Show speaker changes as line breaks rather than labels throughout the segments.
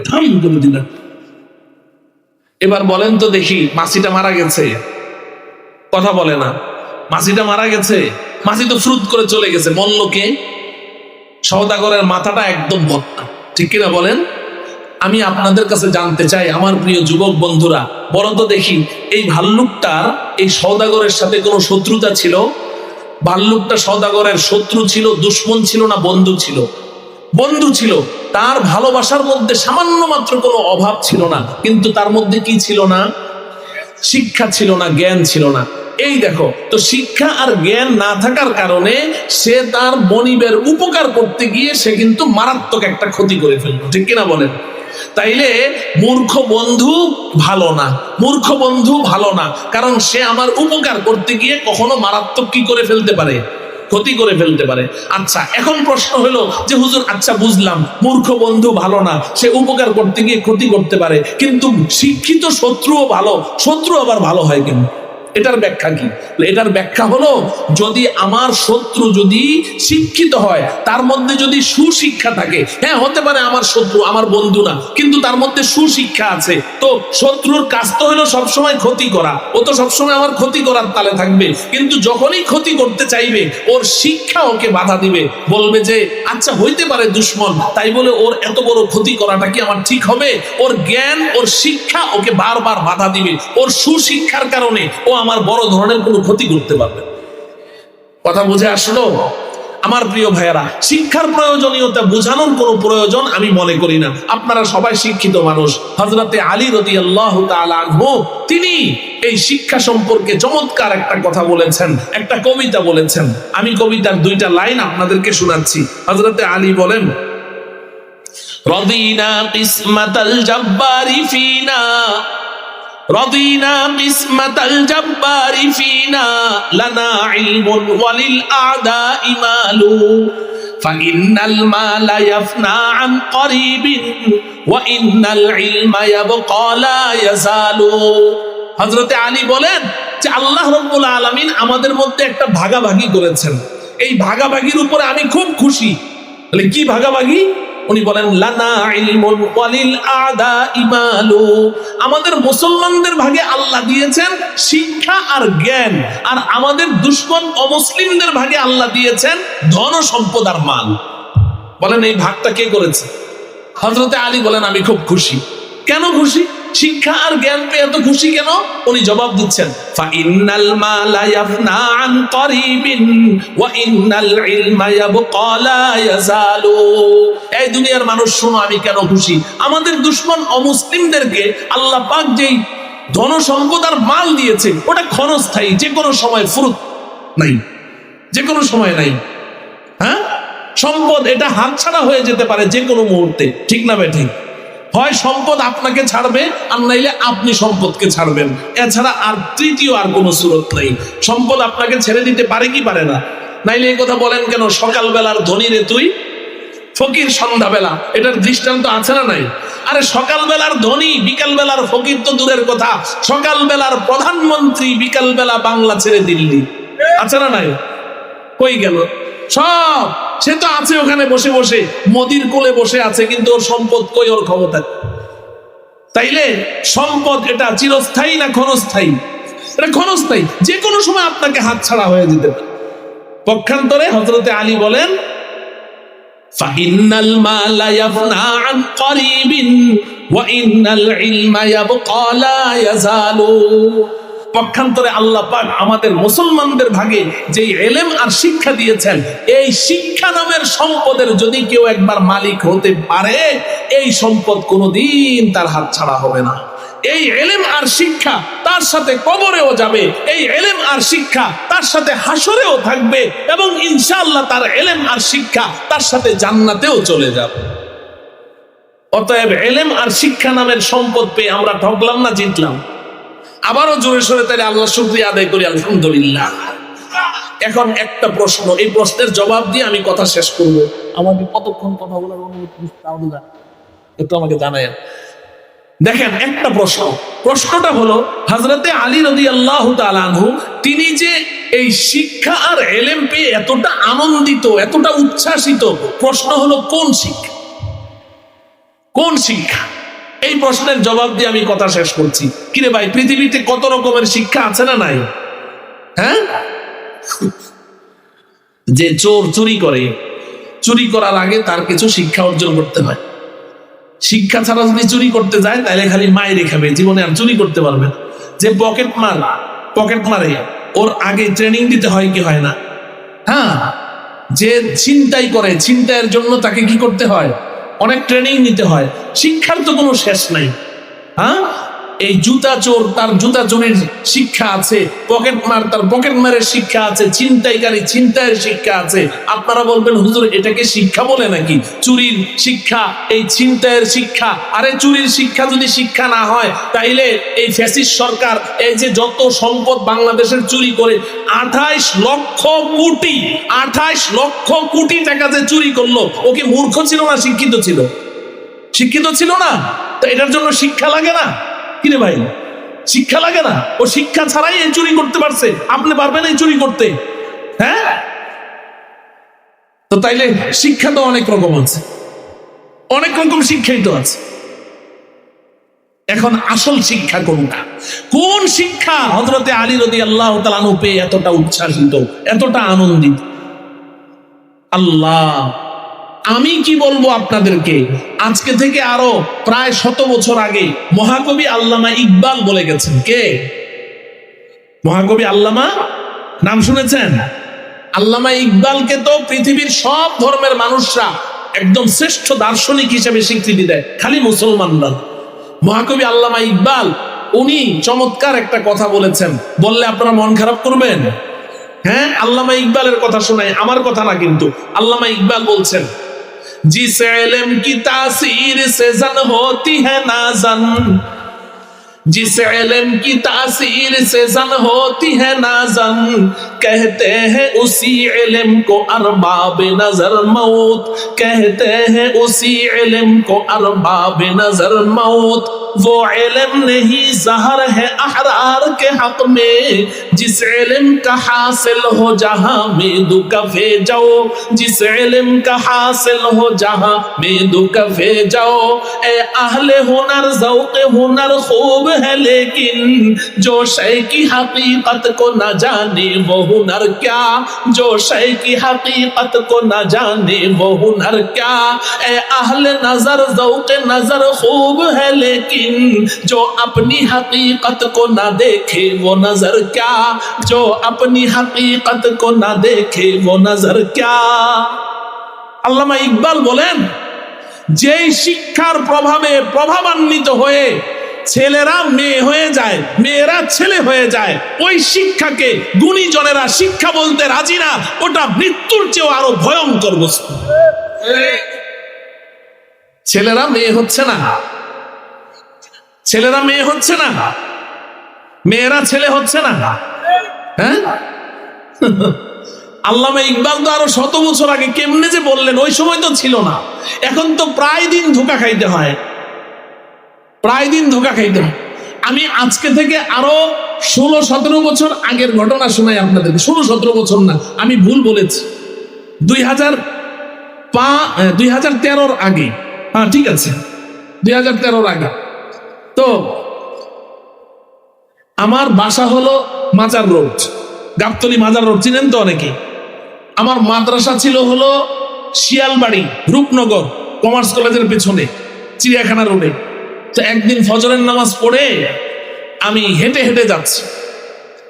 ধাম করে দিলেন। এবার বলেন তো দেখি, মাছিটা মারা গেছে? কথা বলে না। মাছিটা মারা গেছে, মাছি তো ফ্রুত করে চলে গেছে। মল্লকে সওদাগরের মাথাটা একদম ভর্তা, ঠিক কিনা বলেন? আমি আপনাদের কাছে জানতে চাই, আমার প্রিয় যুবক বন্ধুরা, বলো তো দেখি, এই ভাল্লুকটার এই সওদাগরের সাথে কোনো শত্রুতা ছিল? ভাল্লুকটা সওদাগরের শত্রু ছিল, দুশ্মন ছিল না বন্ধু ছিল? বন্ধু ছিল। তার ভালোবাসার মধ্যে সামান্য মাত্র কোনো অভাব ছিল না, কিন্তু তার মধ্যে কি ছিল না? শিক্ষা ছিল না, জ্ঞান ছিল না। এই দেখো তো, শিক্ষা আর জ্ঞান না থাকার কারণে সে তার মনিবের উপকার করতে গিয়ে সে কিন্তু মারাত্মক একটা ক্ষতি করে ফেললো, ঠিক কিনা বলেন? তাইলে মূর্খ বন্ধু ভালো না, মূর্খ বন্ধু ভালো না, কারণ সে আমার উপকার করতে গিয়ে কখনো মারাত্মক কি করে ফেলতে পারে? ক্ষতি করে ফেলতে পারে। আচ্ছা, এখন প্রশ্ন হলো যে হুজুর, আচ্ছা বুঝলাম মূর্খ বন্ধু ভালো না, সে উপকার করতে গিয়ে ক্ষতি করতে পারে, কিন্তু শিক্ষিত শত্রুও ভালো, শত্রু আবার ভালো হয় কেন? এটার ব্যাখ্যা কি? এটার ব্যাখ্যা হলো, যদি আমার শত্রু যদি শিক্ষিত হয়, তার মধ্যে যদি সুশিক্ষা থাকে, হ্যাঁ হতে পারে আমার শত্রু আমার বন্ধু না, কিন্তু তার মধ্যে সুশিক্ষা আছে, তো শত্রুর কাজ তো হলো সবসময় ক্ষতি করা, ও তো সবসময় আমার ক্ষতি করার তালে থাকবে, কিন্তু যখনই ক্ষতি করতে চাইবে ওর শিক্ষা ওকে বাধা দিবে, বলবে যে আচ্ছা হইতে পারে দুশ্মন, তাই বলে ওর এত বড় ক্ষতি করাটা কি আমার ঠিক হবে? ওর জ্ঞান ওর শিক্ষা ওকে বারবার বাধা দিবে, ওর সুশিক্ষার কারণে ও আমার বড় ধরনের কোনো ক্ষতি করতে পারবে। কথা বুঝে আসলো? আমার প্রিয় ভাইয়েরা, শিক্ষার প্রয়োজনীয়তা বোঝানোর কোনো প্রয়োজন আমি মনে করি না। আপনারা সবাই শিক্ষিত মানুষ। হযরতে আলী রাদিয়াল্লাহু তাআলা আনহু তিনি এই শিক্ষা সম্পর্কে চমৎকার একটা কথা বলেছেন, একটা কবিতা বলেছেন। আমি কবিতার দুইটা লাইন আপনাদেরকে শোনাচ্ছি। হযরতে আলী বলেন, রাদিনা কিসমাতাল জাব্বারি ফিনা, رضينا قسمة الجبار فينا لنا علم وللأعداء مال فإن المال يفنى عن قريب وإن العلم يبقى لا يزال। হযরতে আলী বলেন যে আল্লাহ রাব্বুল আলামিন আমাদের মধ্যে একটা ভাগাভাগি করেছেন, এই ভাগাভাগির উপরে আমি খুব খুশি। বলে কি ভাগাভাগি? উনি বলেন লানা ইলমুন ওয়ালিল আদাই মালু, আমাদের মুসলমানদের ভাগে আল্লাহ দিয়েছেন শিক্ষা আর জ্ঞান, আর আমাদের দুশমন অমুসলিমদের ভাগে আল্লাহ দিয়েছেন ধন সম্পদ আর মাল। বলেন এই ভাগটা কে করেছে? হযরতে আলী বলেন আমি খুব খুশি। কেন খুশি? শিক্ষা আর জ্ঞান পেয়ে এত খুশি কেন? উনি জবাব দিচ্ছেন, ফা ইন্নাল মালা ইয়াফনা আন করিবিন ওয়া ইন্নাল ইলমা ইয়াবকা লা ইয়াজালু। এই দুনিয়ার মানুষ শোনো আমি কেন খুশি। আমাদের দুশমন অমুসলিমদেরকে আল্লাহ পাক যেই ধন সম্পদ আর মাল দিয়েছে, ওটা ক্ষণস্থায়ী, যে কোনো সময় ফুরুত নাই, যে কোনো সময় নাই। হ্যাঁ, সম্পদ এটা হাতছাড়া হয়ে যেতে পারে যে কোনো মুহূর্তে, ঠিক না বেঠিক? হয় সম্পদ আপনাকে ছাড়বে, আর নাইলে আপনি সম্পদকে ছাড়বেন, এছাড়া আর তৃতীয় আর কোনো সুরত নাই। সম্পদ আপনাকে ছেড়ে দিতে পারে কি পারে না? নাইলে এই কথা বলেন কেন, সকালবেলার ধনী রে তুই ফকির সন্ধ্যাবেলা, এটার দৃষ্টান্ত আছে না নাই? আরে সকালবেলার ধনী বিকালবেলার ফকির তো দূরের কথা, সকালবেলার প্রধানমন্ত্রী বিকালবেলা বাংলা ছেড়ে দিল্লি, আছে না নাই? কই গেল সব? সে তো আছে ওখানে বসে বসে, মোদির কোলে বসে আছে, কিন্তু ওর সম্পদ কই, ওর ক্ষমতা। তাইলে সম্পদ এটা চিরস্থায়ী না ক্ষণস্থায়ী? এটা ক্ষণস্থায়ী, যে কোনো সময় আপনাকে হাতছাড়া হয়ে যেতে পারে। পক্ষান্তরে হযরতে আলী বলেন, ফাইন্নাল মালা ইয়াফনা আন করিবিন ওয়া ইন্নাল ইলমা ইয়াবকা লা ইয়াজালু। পক্ষান্তরে আল্লাহ পাক আমাদের মুসলমানদের ভাগে যে ইলম আর শিক্ষা দিয়েছেন, এই শিক্ষা নামের সম্পদের যদি কেউ একবার মালিক হতে পারে, এই সম্পদ কোনোদিন তার হাত ছাড়া হবে না। এই ইলম আর শিক্ষা তার সাথে কবরেও যাবে, এই ইলম আর শিক্ষা তার সাথে হাসরেও থাকবে, এবং ইনশাআল্লাহ তার ইলম আর শিক্ষা তার সাথে জান্নাতেও চলে যাবে। অতএব ইলম আর শিক্ষা নামের সম্পদ পেয়ে আমরা ঠকলাম না জিতলাম? আবারও জোরে সোরে তাই আল্লাহ শুকরিয়া আদায় করি, আলহামদুলিল্লাহ। এখন একটা প্রশ্ন, এই প্রশ্নের জবাব দিয়ে আমি কথা শেষ করব। আমাকে কতক্ষণ কথা বলার অনুমতি একটু আমাকে জানায়েন। দেখেন একটা প্রশ্ন, প্রশ্নটা হলো হযরতে আলী রাদিয়াল্লাহু তাআলা আনহু তিনি যে এই শিক্ষা আর ইলম পেয়ে এতটা আনন্দিত, এতটা উচ্ছ্বাসিত, প্রশ্ন হলো কোন শিক্ষা? কোন শিক্ষা? এই প্রশ্নের জবাব দিয়ে আমি কথা শেষ করছি। কিরে ভাই, পৃথিবীতে কত রকমের শিক্ষা আছে না নাই? হ্যাঁ, যে চোর চুরি করে, চুরি করার আগে তার কিছু শিক্ষা অর্জন করতে হয়। শিক্ষা ছাড়া যদি চুরি করতে যায় তাহলে খালি মাইরে খাবে, জীবনে আর চুরি করতে পারবে না। যে পকেট মারে, ওর আগে ট্রেনিং দিতে হয় কি হয় না? হ্যাঁ, যে ছিনতাই করে, ছিনতাইয়ের জন্য তাকে কি করতে হয়? অনেক ট্রেনিং নিতে হয়। শিক্ষার তো কোনো শেষ নাই। হ্যাঁ, এই জুতা চোর, তার জুতা চোরের শিক্ষা আছে, পকেট মার, তার পকেট মারের শিক্ষা আছে, ছিনতাইকারী ছিনতাইয়ের শিক্ষা আছে। আপনারা বলবেন হুজুর এটাকে শিক্ষা বলে নাকি? চুরির শিক্ষা, এই ছিনতাইয়ের শিক্ষা। আরে চুরির শিক্ষা যদি শিক্ষা না হয় তাইলে এই ফ্যাসিস্ট সরকার এই যে যত সম্পদ বাংলাদেশের চুরি করে 28 লক্ষ কোটি টাকা যে চুরি করলো, ও কি মূর্খ ছিল না শিক্ষিত ছিল? শিক্ষিত ছিল না? তো এটার জন্য শিক্ষা লাগে না? কিরে ভাই, শিক্ষা লাগে না? ও শিক্ষা ছাড়াই এই চুরি করতে পারছে, আপনি পারবেন এই চুরি করতে? হ্যাঁ, তো তাইলে শিক্ষা তো অনেক রকম আছে, অনেক রকম শিক্ষাই তো আছে। এখন আসল শিক্ষা কোনটা? কোন শিক্ষা হযরতে আলী রাদিয়াল্লাহু তাআলা আনহু পেয়ে এতটা উচ্ছ্বাসিত, এতটা আনন্দিত? আল্লাহ, আমি কি বলবো আপনাদেরকে, আজকে থেকে আরো প্রায় 100 বছর আগে মহাকবি আল্লামা ইকবাল বলে গেছেন। কে মহাকবি আল্লামা? নাম শুনেছেন? আল্লামা ইকবালকে তো পৃথিবীর সব ধর্মের মানুষরা একদম শ্রেষ্ঠ দার্শনিক হিসেবে স্বীকৃতি দেয়, খালি মুসলমানরা। মহাকবি আল্লামা ইকবাল উনি চমৎকার একটা কথা বলেছেন, বললে আপনারা মন খারাপ করবেন। হ্যাঁ, আল্লামা ইকবালের কথা শোনাই, আমার কথা না কিন্তু। আল্লামা ইকবাল বলছেন, जिस इल्म की तासीर से जन होती है नाजन, जिस इल्म की तासीर से जन होती है नाजन, कहते हैं उसी इल्म को अरबाब नजर मौत, कहते हैं उसी इल्म को अरबाब नजर मौत। वो इल्म नहीं ज़हर है अहरार के हक में, जिस इल्म का हासिल हो जहां में दुकफे जाओ, जिस इल्म का हासिल हो जहां में दुकफे जाओ। ए अहले हुनर ज़ौक़े हुनर खूब है, लेकिन जो शय की हकीकत को न जाने वो हुनर क्या, जो शय की हकीकत को न जाने वो हुनर क्या। ए अहले नजर ज़ौक़े नजर खूब है, लेकिन जो अपनी हकीकत को ना देखे वो नजर क्या, जो अपनी हकीकत को ना देखे वो नजर क्या। আল্লামা ইকবাল বলেন, যেই শিক্ষার প্রভাবে প্রভাবান্বিত হয়ে ছেলেরা মেয়ে হয়ে যায়, মেয়েরা ছেলে হয়ে যায়, ওই শিক্ষাকে গুণীজনেরা শিক্ষা বলতে রাজি না। ওটা মৃত্যুর চেয়েও আরো ভয়ঙ্কর বস্তু। ছেলেরা মেয়ে হচ্ছে না, ছেলেরা মেয়ে হচ্ছে না, মেয়েরা ছেলে হচ্ছে না। হ্যাঁ, আল্লামা ইকবাল তো আরো 100 বছর আগে কেমনে যে বললেন, ওই সময় তো ছিল না। এখন তো প্রায় দিন ধোঁকা খাইতে হয়, প্রায় দিন ধোঁকা খাইতে হয়। আমি আজকে থেকে আরো 16-17 বছর আগের ঘটনা শোনাই আপনাদেরকে। 16-17 বছর না, আমি ভুল বলেছি, 2013 আগে। হ্যাঁ ঠিক আছে, 2013 আগে। তো আমার বাসা হলো মাজার রোড, গাবতলী মাজার রোড, চিনেন তো অনেকে। আমার মাদ্রাসা ছিল হলো শিয়ালবাড়ি রূপনগর কমার্স কলেজের পেছনে চিড়িয়াখানা রোডে। তো একদিন ফজরের নামাজ পড়ে আমি হেঁটে হেঁটে যাচ্ছি,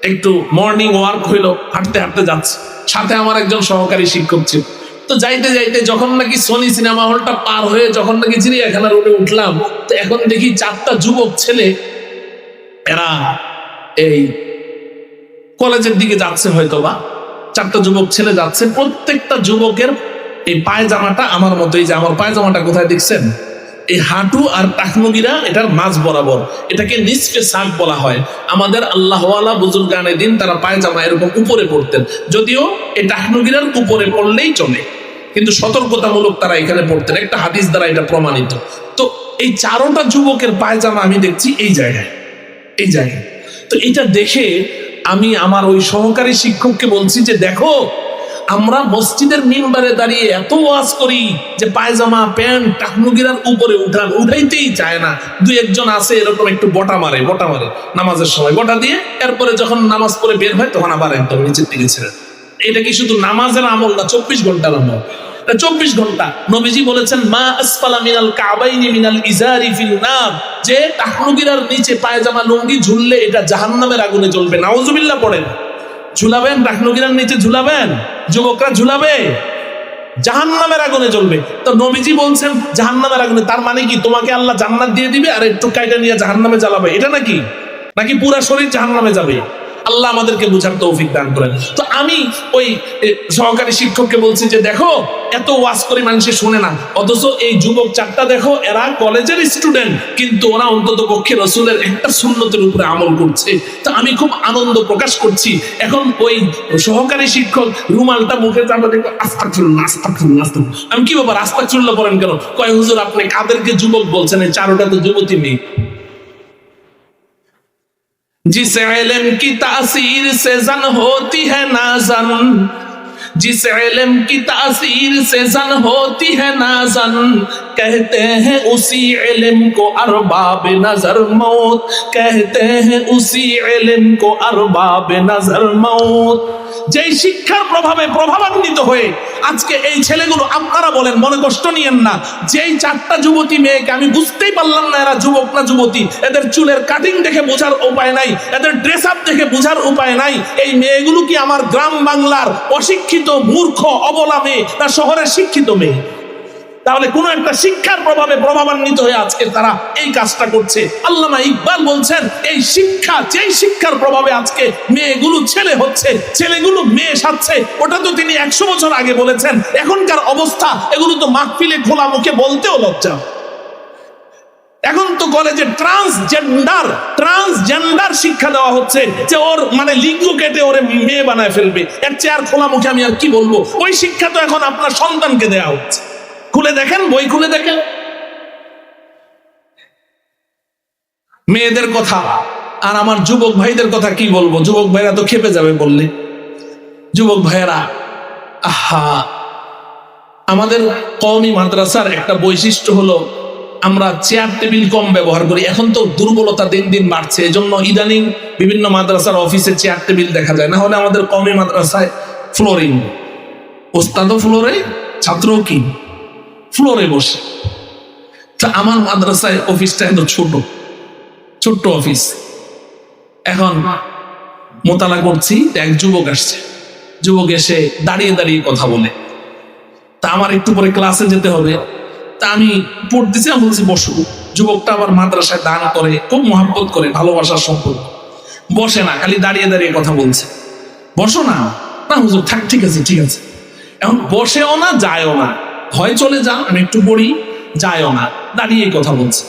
একটু মর্নিং ওয়ার্ক হইলো, হাঁটতে হাঁটতে যাচ্ছি, সাথে আমার একজন সহকারী শিক্ষক ছিল। তো যাইতে যাইতে যখন নাকি সনি সিনেমা হলটা পার হয়ে যখন নাকি চিড়িয়াখানা রোডে উঠলাম, তো এখন দেখি 4টা যুবক ছেলে, এরা এই কলেজের দিকে যাচ্ছে, হয়তো বা 4টা যুবক ছেলে যাচ্ছে। প্রত্যেকটা যুবকের এই পায়জামাটা আমার মতোই, যে আমার পায়জামাটা কোথায় দেখছেন, এই হাঁটু আর টাকনুগিরা এটার মাঝ বরাবর, এটাকে নিসফে সাক বলা হয়। আমাদের আল্লাহওয়ালা বুজুর্গানে দিন তারা পায়জামা এরকম উপরে পড়তেন, যদিও এই টাকনুগিরার উপরে পড়লেই চলে, কিন্তু সতর্কতামূলক তারা এখানে পড়তেন, একটা হাদিস দ্বারা এটা প্রমাণিত। তো এই 4টা যুবকের পায়জামা আমি দেখছি এই জায়গায়, এই জায়গায়। তো এটা দেখে আমি আমার ওই সহকারী শিক্ষককে বলছি যে দেখো, আমরা মসজিদের মিম্বারে দাঁড়িয়ে এত ওয়াজ করি যে পায়জামা প্যান্ট টাকনুগিরার উপরে উঠাইতেই চায় না। দুই একজন আছে এরকম একটু বটা মারে নামাজের সময় বটা দিয়ে, এরপরে যখন নামাজ পড়ে বের হয় তখন আবার একদম নিচের দিকে ছেড়ে। এটা কি শুধু নামাজের আমল না, 24 ঘন্টার আমল। 24 ঘন্টা নবীজি বলেছেন মা আসফালা মিনাল কাবাইনি মিনাল ইজারি ফিল নার, যে টাকনুগিরার নিচে পায়জামা লুঙ্গি ঝুললে এটা জাহান্নামের আগুনে জ্বলবে। নাউজুবিল্লাহ পড়েন। ঝুলাবেন টাকনুগিরার নিচে, ঝুলাবেন, যুবকরা ঝুলাবে, জাহান্নামের আগুনে জ্বলবে। তো নবীজি বলছেন জাহান্নামের আগুনে, তার মানে কি তোমাকে আল্লাহ জান্নাত দিয়ে দিবে আর একটু কাইটা নিয়ে জাহান্নামে জ্বালাবে, এটা নাকি পুরা শরীর জাহান্নামে যাবে? আল্লাহ আমাদেরকে বুঝার তৌফিক দান করেন। তো আমি ওই সহকারী শিক্ষককে বলছি যে দেখো এত ওয়াজ করে মানুষে শুনে না, অথচ এই যুবক চারটা দেখো এরা কলেজের স্টুডেন্ট, কিন্তু ওরা অন্তত পক্ষে রসুলের একটা সুন্নতের উপরে আমল করছে। তো আমি খুব আনন্দ প্রকাশ করছি। এখন ওই সহকারী শিক্ষক রুমালটা মুখে চাপা দেখো, আস্তাগফিরুল্লাহ আস্তাগফিরুল্লাহ আস্তাগফিরুল্লাহ। আমি কি ব্যাপার আস্তাগফিরুল্লাহ পড়েন কেন? কয় হুজুর আপনি কাদেরকে যুবক বলছেন? এই চারোটা তো যুবতী মেয়ে। जिस इल्म की तासीर से जन होती है नाज़न, जिस इल्म की तासीर से जन होती है नाज़न, कहते हैं उसी इल्म को अरबाब नजर मौत, कहते हैं उसी इल्म को अरबाब नजर मौत। যেই শিক্ষার প্রভাবে প্রভাবান্বিত হয়ে আজকে এই ছেলেগুলো, আপনারা বলেন মনে কষ্ট নিয়েন না, যেই চারটা যুবতী মেয়েকে আমি বুঝতেই পারলাম না এরা যুবক না যুবতী, এদের চুলের কাটিং দেখে বোঝার উপায় নাই, এদের ড্রেস আপ দেখে বোঝার উপায় নাই, এই মেয়েগুলো কি আমার গ্রাম বাংলার অশিক্ষিত মূর্খ অবলা মেয়ে না শহরের শিক্ষিত মেয়ে? তাহলে কোন একটা শিক্ষার প্রভাবে প্রভাবান্বিত হয়ে আজকে তারা এই কাজটা করছে। আল্লামা ইকবাল বলছেন এই শিক্ষা, যেই শিক্ষার প্রভাবে আজকে মেয়েগুলো ছেলে হচ্ছে, ছেলেগুলো মেয়ে সাজছে, ওটা তো তিনি 100 বছর আগে বলেছেন। এখনকার অবস্থা এগুলো তো মাহফিলে খোলা মুখে বলতেও লজ্জা। এখন তো কলেজে ট্রান্সজেন্ডার শিক্ষা দেওয়া হচ্ছে, যে ওর মানে লিঙ্গ কেটে ওরে মেয়ে বানায় ফেলবে। এর চেয়ে আর খোলা মুখে আমি আর কি বলবো? ওই শিক্ষা তো এখন আপনার সন্তানকে দেওয়া হচ্ছে। খুলে দেখেন, বই খুলে দেখেন মেয়েদের কথা। আর আমার যুবক ভাইদের কথা কি বলবো? যুবক ভাইরা তো খেপে যাবে বললে। যুবক ভাইয়েরা, আহা, আমাদের কওমি মাদ্রাসার একটা বৈশিষ্ট্য হলো আমরা চেয়ার টেবিল কম ব্যবহার করি। এখন তো দুর্বলতা দিন দিন বাড়ছে, এজন্য ইদানিং বিভিন্ন মাদ্রাসার অফিসে চেয়ার টেবিল দেখা যায় না। হলে আমাদের কওমি মাদ্রাসায় ফ্লোরিং, ওস্তাদও ফ্লোরে, ছাত্রও কি ফ্লোরে বসে। তা আমার মাদ্রাসায় অফিসটা এত ছোট্ট অফিস। এখন মোতালা করছি, এক যুবক আসছে। যুবক এসে দাঁড়িয়ে দাঁড়িয়ে কথা বলে। তা আমার একটু পরে ক্লাসে যেতে হবে, তা আমি পড়তেছি, আমি বলছি বসো। যুবকটা আবার মাদ্রাসায় দান করে, খুব মহব্বত করে, ভালোবাসার সম্পর্ক। বসে না, খালি দাঁড়িয়ে দাঁড়িয়ে কথা বলছে। বসো না। না হুজুর থাক, ঠিক আছে ঠিক আছে। এখন বসেও না যায়ও না, হয় চলে যা, আমি একটু পড়ি, যায়ও না, দাঁড়িয়ে কথা বলছে।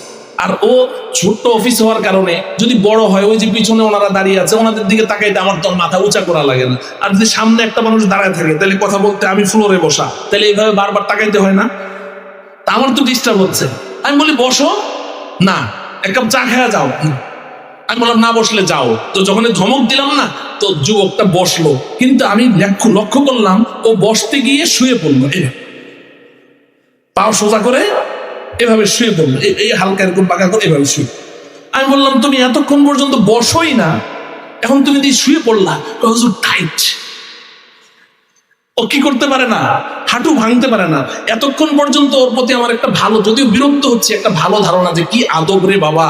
আর ও ছোট্ট অফিস হওয়ার কারণে যদি বড় হয়, ওই যে পিছনে ওনারা দাঁড়িয়ে আছে, ওনাদের দিকে তাকাইতে আমার তো মাথা উঁচা করা লাগে না। আর যদি সামনে একটা মানুষ দাঁড়ায় থাকে, তাহলে কথা বলতে আমি ফ্লোরে বসা, তাহলে এইভাবে বারবার তাকাইতে হয় না? তা আমার তো ডিস্টার্ব হচ্ছে। আমি বলি বসো না, এক কাপ চা খেয়ে যাও। আমি বললাম না বসলে যাও। তো যখন ধমক দিলাম না, তো যুবকটা বসলো, কিন্তু আমি লক্ষ্য করলাম ও বসতে গিয়ে শুয়ে পড়লো, পাও সোজা করে এভাবে শুয়ে পড়লো, এই হালকা এরকম পাকা করে এভাবে শুয়ে। আমি বললাম তুমি এতক্ষণ পর্যন্ত বসোই না, এখন তুমি শুয়ে পড়লা। টাইট। ও কি করতে পারে না, হাঁটু ভাঙতে পারে না। এতক্ষণ পর্যন্ত ওর প্রতি আমার একটা ভালো, যদিও বিরক্ত হচ্ছে, একটা ভালো ধারণা যে কি আদব রে বাবা,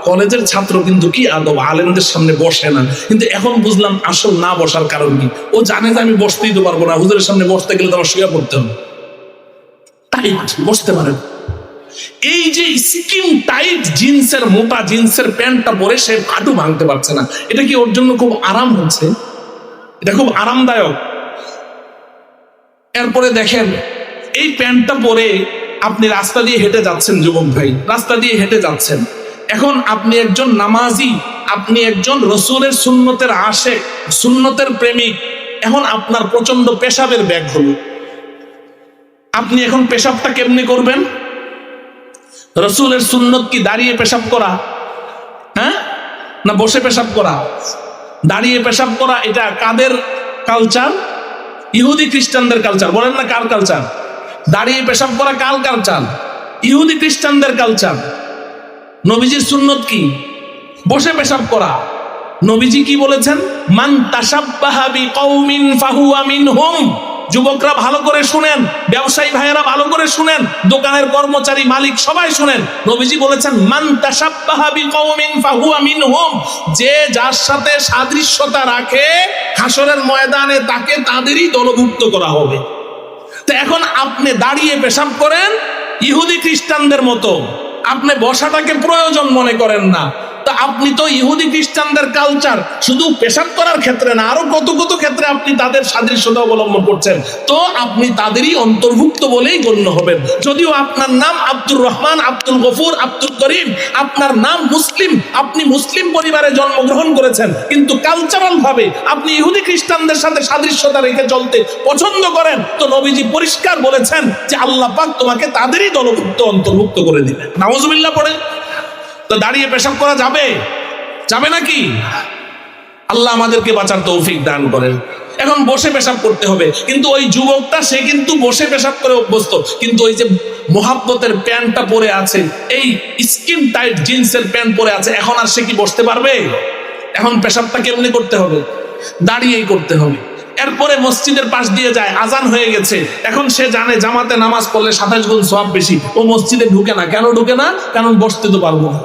কলেজের ছাত্র কিন্তু কি আদব, আলেমদের সামনে বসে না। কিন্তু এখন বুঝলাম আসল না বসার কারণ কি। ও জানে যে আমি বসতেই তো পারবো না, হুজুরের সামনে বসতে গেলে তো আমার শুয়ে পড়তে হবে, টাইট বসতে পারে। এই যে স্কিন টাইট জিন্সের, মোটা জিন্সের প্যান্টটা পরে সে হাঁটু ভাঙতে পারছে না। এটা কি ওর জন্য খুব আরাম হচ্ছে? এটা খুব আরামদায়ক। এরপরে দেখেন এই প্যান্টটা পরে আপনি রাস্তা দিয়ে হেঁটে যাচ্ছেন, যুবক ভাই, রাস্তা দিয়ে হেঁটে যাচ্ছেন। এখন আপনি একজন নামাজি, আপনি একজন রসুলের সুন্নতের আশেক, সুন্নতের প্রেমিক। এখন আপনার প্রচন্ড পেশাবের ব্যাগ হলো, আপনি এখন পেশাবটা কেমনে করবেন? রসুলের সুন্নত কি দাঁড়িয়ে পেশাব করা, হ্যাঁ, না বসে পেশাব করা? দাঁড়িয়ে পেশাব করা এটা কাদের কালচার? ইহুদি খ্রিস্টানদের কালচার। বলেন না কার কালচার? দাঁড়িয়ে পেশাব করা কার কালচার? ইহুদি খ্রিস্টানদের কালচার। নবীজির সুন্নত কি? বসে পেশাব করা। নবীজি কি বলেছেন? মান তাশাব্বাহা বিকওমিন ফাহুয়া মিনহুম। যুবকরা ভালো করে শুনেন, ব্যবসায়ী ভাইয়েরা ভালো করে শুনেন, দোকানের কর্মচারী মালিক সবাই শুনেন। নবীজি বলেছেন মান তাশাব্বাহা বিকওমিন ফাহুয়া মিনহুম। যে যার সাথে সাদৃশ্যতা রাখে হাসরের ময়দানে তাকে তাদেরই দলভুক্ত করা হবে। তো এখন আপনি দাঁড়িয়ে পেশাব করেন ইহুদি খ্রিস্টানদের মতো, আপনি বসাটাকে প্রয়োজন মনে করেন না। তা আপনি তো ইহুদি খ্রিস্টানদের কালচার শুধু পেশাব করার ক্ষেত্রে না, আরো কত কত ক্ষেত্রে আপনি তাদের সাদৃশ্যতা অবলম্বন করছেন, তো আপনি তাদেরই অন্তর্ভুক্ত বলেই গণ্য হবেন। যদিও আপনার নাম আব্দুর রহমান, আব্দুল গফুর, আব্দুল করিম, আপনার নাম মুসলিম, আপনি মুসলিম পরিবারে জন্মগ্রহণ করেছেন, কিন্তু কালচারাল ভাবে আপনি ইহুদি খ্রিস্টানদের সাথে সাদৃশ্যতা রেখে চলতে পছন্দ করেন, তো নবীজি পরিষ্কার বলেছেন যে আল্লাহ পাক তোমাকে তাদেরই দলভুক্ত অন্তর্ভুক্ত করে দিবেন। নাউজুবিল্লাহ পড়ে। তো দাঁড়িয়ে পেশাব করা যাবে? যাবে নাকি? আল্লাহ আমাদেরকে বাঁচার তৌফিক দান করেন। এখন বসে পেশাব করতে হবে, কিন্তু ওই যুবকটা সে কিন্তু বসে পেশাব করে অভ্যস্ত, কিন্তু ওই যে মোহাব্বতের প্যান্টটা পরে আছে, এই স্কিন টাইট জিন্সের প্যান্ট পরে আছে, এখন আর সে কি বসতে পারবে? এখন পেশাবটা কেমনি করতে হবে? দাঁড়িয়েই করতে হবে। এরপরে মসজিদের পাশ দিয়ে যায়, আজান হয়ে গেছে, এখন সে জানে জামাতে নামাজ পড়লে 27 গুণ সওয়াব বেশি, ও মসজিদে ঢুকে না। কেন ঢুকে না? কারণ বসতে তো পারবো না,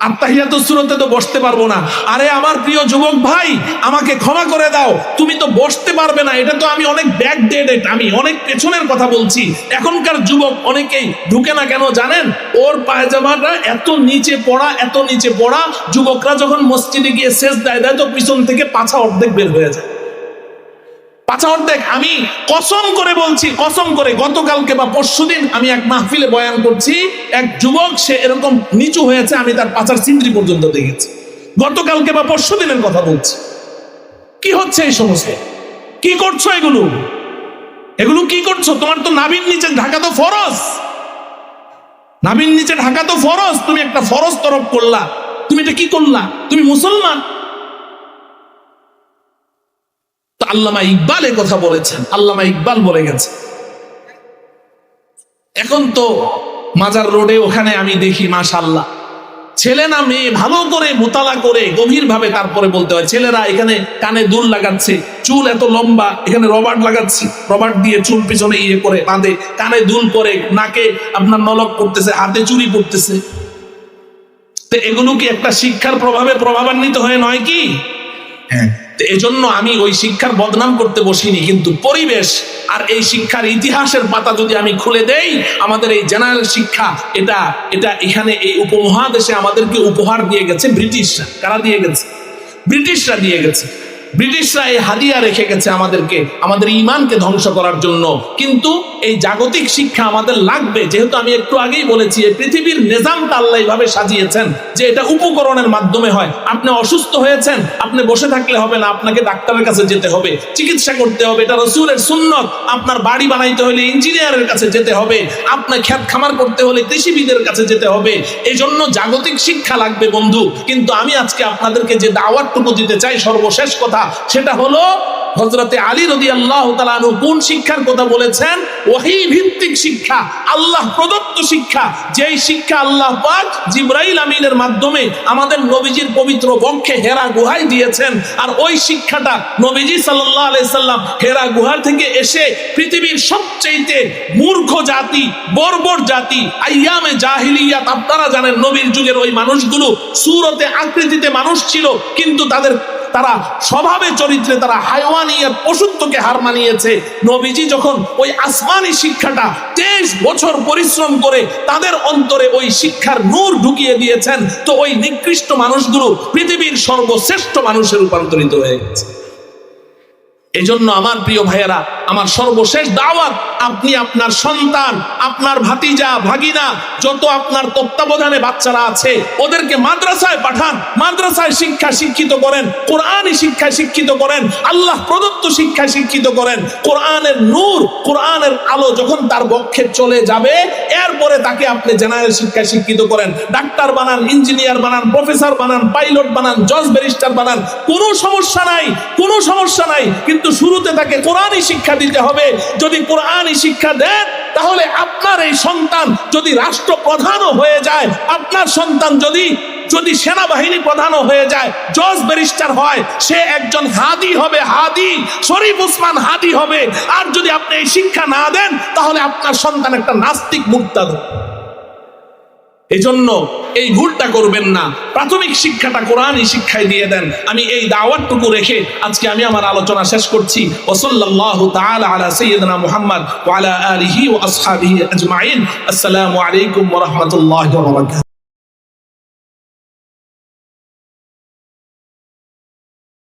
আত্তাহিয়াতুস সুরতে তো বসতে পারবো না। আরে আমার প্রিয় যুবক ভাই, আমাকে ক্ষমা করে দাও, তুমি তো বসতে পারবে না, এটা তো আমি অনেক ব্যাকডেটেড, আমি অনেক পেছনের কথা বলছি। এখনকার যুবক অনেকেই ঢুকে না কেন জানেন? ওর পায়জামাটা এত নিচে পড়া, এত নিচে পড়া, যুবকরা যখন মসজিদে গিয়ে সেজদায় দেয় তো পিছন থেকে পাছা অর্ধেক বের হয়ে যায়। পাছা অর্ধেক। আমি কসম করে বলছি, কসম করে, গতকালকে বা পরশুদিন আমি এক মাহফিলে বয়ান করছি, এক যুবক সে এরকম নিচু হয়েছে, আমি তার পাছার চিন্দ্রি পর্যন্ত দেখেছি। গতকালকে বা পরশুদিনের কথা বলছি। কি হচ্ছে এই সমস্ত? কি করছো এগুলো? এগুলো কি করছো? তোমার তো নাভির নিচে ঢাকা তো ফরজ, নাভির নিচে ঢাকা তো ফরজ, তুমি একটা ফরজ তরফ করলা, তুমি এটা কি করলা? তুমি মুসলমান? আল্লামা ইকবাল এ কথা বলেছেন, আল্লামা ইকবাল বলে গেছে। এখন তো মাজার রোডে ওখানে আমি দেখি মাশাআল্লাহ, ছেলে না মেয়ে ভালো করে মোতালা করে গভীর ভাবে তারপরে বলতে হয়। ছেলেরা এখানে কানে দুল লাগাচ্ছে, চুল এত লম্বা, এখানে রবার্ট লাগাচ্ছে, রবার্ট দিয়ে চুল পিছনে ইয়ে করে বাঁধে, কানে দুল করে, নাকে আপনার নলক করতেছে, হাতে চুড়ি পড়তেছে। তো এগুলো কি একটা শিক্ষার প্রভাবে প্রভাবান্বিত হয়ে নয় কি? হ্যাঁ। এজন্য আমি ওই শিক্ষার বদনাম করতে বসিনি, কিন্তু পরিবেশ আর এই শিক্ষার ইতিহাসের পাতা যদি আমি খুলে দেই, আমাদের এই জেনারেল শিক্ষা এটা এটা এখানে এই উপমহাদেশে আমাদেরকে উপহার দিয়ে গেছে ব্রিটিশরা। কারা দিয়ে গেছে? ব্রিটিশরা দিয়ে গেছে। ব্রিটিশরা এই হাদিয়া রেখে গেছে আমাদেরকে, আমাদের ঈমানকে ধ্বংস করার জন্য। কিন্তু এই জাগতিক শিক্ষা আমাদের লাগবে, যেহেতু আমি একটু আগেই বলেছি এই পৃথিবীর নিজামটা আল্লাহ এইভাবে সাজিয়েছেন যে এটা উপকরণের মাধ্যমে হয়। আপনি অসুস্থ হয়েছেন, আপনি বসে থাকলে হবে না, আপনাকে ডাক্তারের কাছে যেতে হবে, চিকিৎসা করতে হবে, এটা রাসূলের সুন্নত। আপনার বাড়ি বানাইতে হলে ইঞ্জিনিয়ারের কাছে যেতে হবে, আপনার ক্ষেত খামার করতে হলে কৃষিবিদের কাছে যেতে হবে। এই জন্য জাগতিক শিক্ষা লাগবে বন্ধু। কিন্তু আমি আজকে আপনাদেরকে যে দাওয়াতটুকু দিতে চাই, সর্বশেষ কথা, সেটা হলো হযরতে আলী রাদিয়াল্লাহু তাআলা আনহু কোন শিক্ষার কথা বলেছেন? ওহী ভিত্তিক শিক্ষা, আল্লাহ প্রদত্ত শিক্ষা, যেই শিক্ষা আল্লাহ পাক জিবরাইল আমিনের মাধ্যমে আমাদের নবীজির পবিত্র বক্ষে হেরা গুহায় দিয়েছেন। আর ওই শিক্ষাটা নবীজি সাল্লাল্লাহু আলাইহি সাল্লাম হেরা গুহা থেকে এসে পৃথিবীর সবচেয়ে মূর্খ জাতি, বর্বর জাতি, আইয়ামে জাহিলিয়াত, আপনারা জানেন নবীর যুগের ওই মানুষগুলো সুরতে আকৃতিতে মানুষ ছিল, কিন্তু তারা স্বভাবে চরিত্রে তারা হায়ওয়ানিয়াত, পশুত্বকে হার মানিয়েছে। নবীজি যখন ওই আসমানি শিক্ষাটা 23 বছর পরিশ্রম করে তাদের অন্তরে ওই শিক্ষার নূর ঢুকিয়ে দিয়েছেন, তো ওই নিকৃষ্ট মানুষগুলো পৃথিবীর সর্বশ্রেষ্ঠ মানুষে রূপান্তরিত হয়ে গেছে। এজন্য আমার প্রিয় ভাইয়েরা, আমার সর্বশেষ দাওয়াত, আপনি আপনার সন্তান, আপনার ভাতিজা ভাগিনা, যত আপনার তত্ত্বাবধানে বাচ্চারা আছে ওদেরকে মাদ্রাসায় পাঠান, মাদ্রাসায় শিক্ষিত করেন, কোরআনী শিক্ষায় শিক্ষিত করেন, আল্লাহ প্রদত্ত শিক্ষায় শিক্ষিত করেন। কোরআনের নূর, কোরআনের আলো যখন তার বক্ষে চলে যাবে, এরপরে তাকে আপনি জেনারেল শিক্ষায় শিক্ষিত করেন, ডাক্তার বানান, ইঞ্জিনিয়ার বানান, প্রফেসর বানান, পাইলট বানান, জজ ব্যারিস্টার বানান, কোনো সমস্যা নাই, কোনো সমস্যা নাই। কিন্তু শুরুতে তাকে কোরআনী শিক্ষা দিতে হবে। যদি কোরআনী শিক্ষা দেন, তাহলে আপনার এই সন্তান যদি রাষ্ট্রপ্রধানও হয়ে যায়, আপনার সন্তান যদি সেনাবাহিনী প্রধানও হয়ে যায়, জজ ব্যারিস্টার হয়, সে একজন হাদি হবে, হাদি, শরীফ ওসমান হাদি হবে। আর যদি আপনি এই শিক্ষা না দেন, তাহলে আপনার সন্তান একটা নাস্তিক মুরতাদ। এজন্য এই ভুলটা করবেন না, প্রাথমিক শিক্ষাটা কোরআনী শিক্ষায় দিয়ে দেন। আমি এই দাওয়াতটুকু রেখে আজকে আমি আমার আলোচনা শেষ করছি। ওয়া সাল্লাল্লাহু তাআলা আলা সাইয়্যিদিনা মুহাম্মদ ওয়া আলা আলিহি ওয়া আসহাবিহি আজমাইন। আসসালামু আলাইকুম ওয়া রাহমাতুল্লাহি ওয়া বারাকাতুহু।